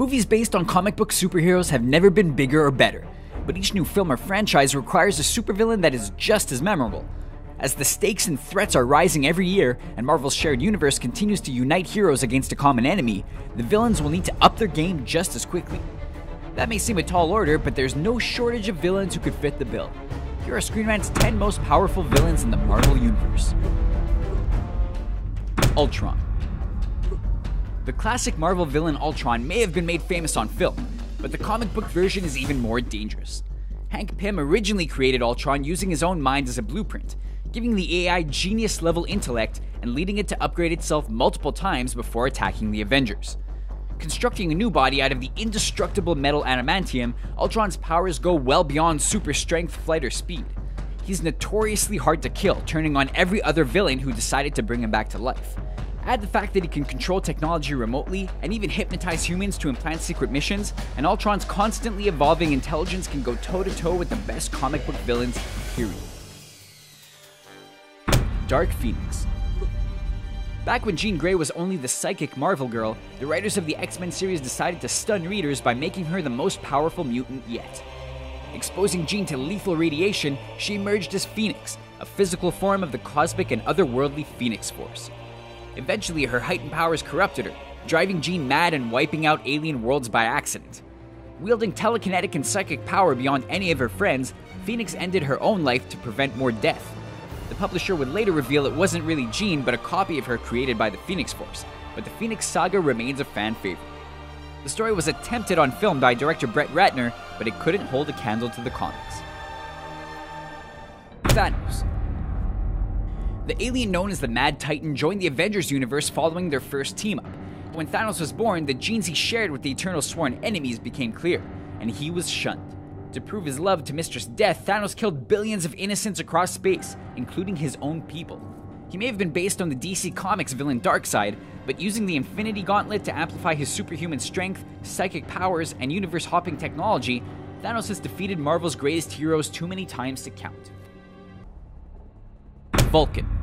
Movies based on comic book superheroes have never been bigger or better, but each new film or franchise requires a supervillain that is just as memorable. As the stakes and threats are rising every year, and Marvel's shared universe continues to unite heroes against a common enemy, the villains will need to up their game just as quickly. That may seem a tall order, but there's no shortage of villains who could fit the bill. Here are Screen Rant's 10 most powerful villains in the Marvel Universe. Ultron. The classic Marvel villain Ultron may have been made famous on film, but the comic book version is even more dangerous. Hank Pym originally created Ultron using his own mind as a blueprint, giving the AI genius-level intellect and leading it to upgrade itself multiple times before attacking the Avengers. Constructing a new body out of the indestructible metal adamantium, Ultron's powers go well beyond super strength, flight, or speed. He's notoriously hard to kill, turning on every other villain who decided to bring him back to life. Add the fact that he can control technology remotely and even hypnotize humans to implant secret missions, and Ultron's constantly evolving intelligence can go toe-to-toe with the best comic book villains, period. Dark Phoenix. Back when Jean Grey was only the psychic Marvel girl, the writers of the X-Men series decided to stun readers by making her the most powerful mutant yet. Exposing Jean to lethal radiation, she emerged as Phoenix, a physical form of the cosmic and otherworldly Phoenix Force. Eventually, her heightened powers corrupted her, driving Jean mad and wiping out alien worlds by accident. Wielding telekinetic and psychic power beyond any of her friends, Phoenix ended her own life to prevent more death. The publisher would later reveal it wasn't really Jean, but a copy of her created by the Phoenix Force, but the Phoenix saga remains a fan favorite. The story was attempted on film by director Brett Ratner, but it couldn't hold a candle to the comics. Thanos. The alien known as the Mad Titan joined the Avengers universe following their first team-up. When Thanos was born, the genes he shared with the Eternal Sworn enemies became clear, and he was shunned. To prove his love to Mistress Death, Thanos killed billions of innocents across space, including his own people. He may have been based on the DC Comics villain Darkseid, but using the Infinity Gauntlet to amplify his superhuman strength, psychic powers, and universe-hopping technology, Thanos has defeated Marvel's greatest heroes too many times to count. Vulcan.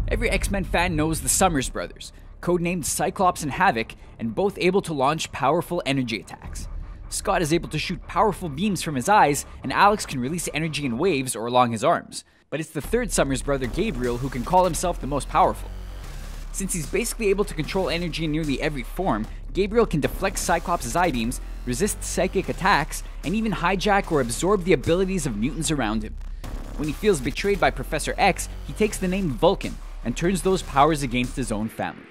Every X-Men fan knows the Summers brothers, codenamed Cyclops and Havoc, and both able to launch powerful energy attacks. Scott is able to shoot powerful beams from his eyes, and Alex can release energy in waves or along his arms. But it's the third Summers brother, Gabriel, who can call himself the most powerful. Since he's basically able to control energy in nearly every form, Gabriel can deflect Cyclops' eye beams, resist psychic attacks, and even hijack or absorb the abilities of mutants around him. When he feels betrayed by Professor X, he takes the name Vulcan and turns those powers against his own family.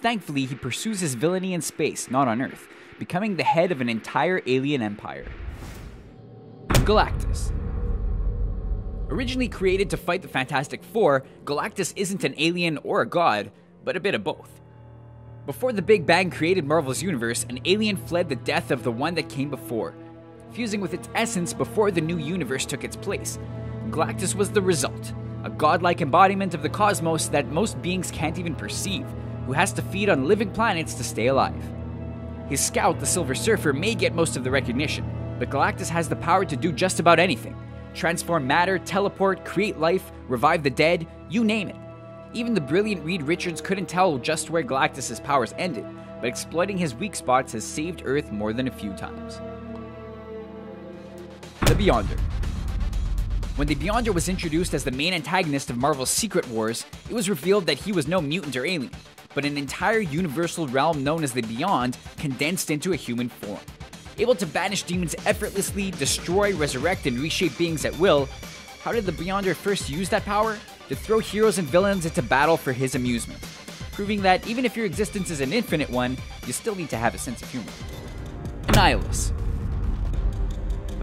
Thankfully, he pursues his villainy in space, not on Earth, becoming the head of an entire alien empire. Galactus. Originally created to fight the Fantastic Four, Galactus isn't an alien or a god, but a bit of both. Before the Big Bang created Marvel's universe, an alien fled the death of the one that came before, fusing with its essence before the new universe took its place. Galactus was the result, a godlike embodiment of the cosmos that most beings can't even perceive, who has to feed on living planets to stay alive. His scout, the Silver Surfer, may get most of the recognition, but Galactus has the power to do just about anything. Transform matter, teleport, create life, revive the dead, you name it. Even the brilliant Reed Richards couldn't tell just where Galactus' powers ended, but exploiting his weak spots has saved Earth more than a few times. The Beyonder. When the Beyonder was introduced as the main antagonist of Marvel's Secret Wars, it was revealed that he was no mutant or alien, but an entire universal realm known as the Beyond condensed into a human form. Able to banish demons effortlessly, destroy, resurrect, and reshape beings at will, how did the Beyonder first use that power? To throw heroes and villains into battle for his amusement, proving that even if your existence is an infinite one, you still need to have a sense of humor. Annihilus.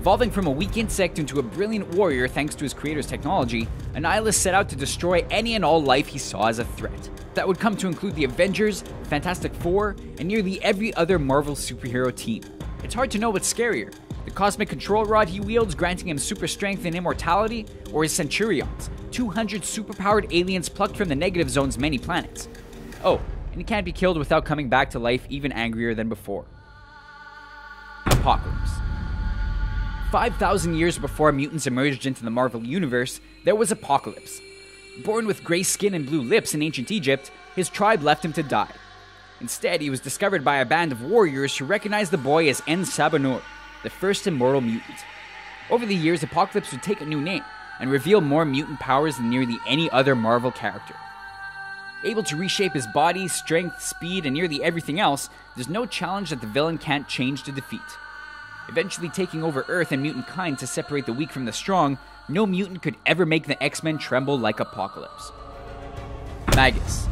Evolving from a weak insect into a brilliant warrior thanks to his creator's technology, Annihilus set out to destroy any and all life he saw as a threat. That would come to include the Avengers, Fantastic Four, and nearly every other Marvel superhero team. It's hard to know what's scarier, the cosmic control rod he wields granting him super strength and immortality, or his Centurions, 200 superpowered aliens plucked from the negative zone's many planets. Oh, and he can't be killed without coming back to life even angrier than before. Apocalypse. 5,000 years before mutants emerged into the Marvel Universe, there was Apocalypse. Born with gray skin and blue lips in ancient Egypt, his tribe left him to die. Instead, he was discovered by a band of warriors who recognized the boy as En Sabonor, the first immortal mutant. Over the years, Apocalypse would take a new name and reveal more mutant powers than nearly any other Marvel character. Able to reshape his body, strength, speed, and nearly everything else, there's no challenge that the villain can't change to defeat. Eventually taking over Earth and mutant kind to separate the weak from the strong, no mutant could ever make the X-Men tremble like Apocalypse. Magus.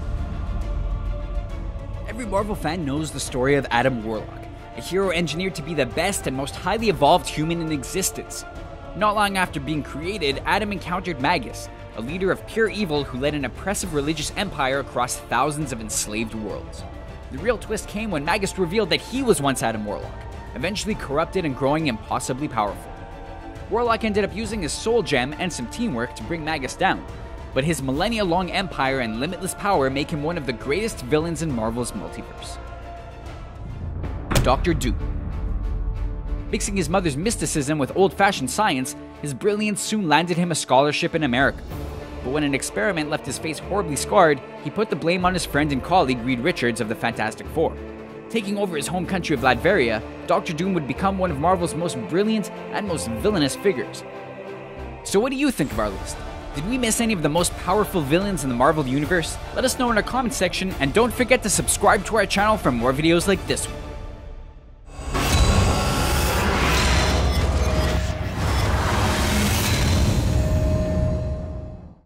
Every Marvel fan knows the story of Adam Warlock, a hero engineered to be the best and most highly evolved human in existence. Not long after being created, Adam encountered Magus, a leader of pure evil who led an oppressive religious empire across thousands of enslaved worlds. The real twist came when Magus revealed that he was once Adam Warlock, eventually corrupted and growing impossibly powerful. Warlock ended up using his soul gem and some teamwork to bring Magus down, but his millennia-long empire and limitless power make him one of the greatest villains in Marvel's multiverse. Dr. Doom. Mixing his mother's mysticism with old-fashioned science, his brilliance soon landed him a scholarship in America. But when an experiment left his face horribly scarred, he put the blame on his friend and colleague Reed Richards of the Fantastic Four. Taking over his home country of Latveria, Dr. Doom would become one of Marvel's most brilliant and most villainous figures. So what do you think of our list? Did we miss any of the most powerful villains in the Marvel Universe? Let us know in our comment section, and don't forget to subscribe to our channel for more videos like this one.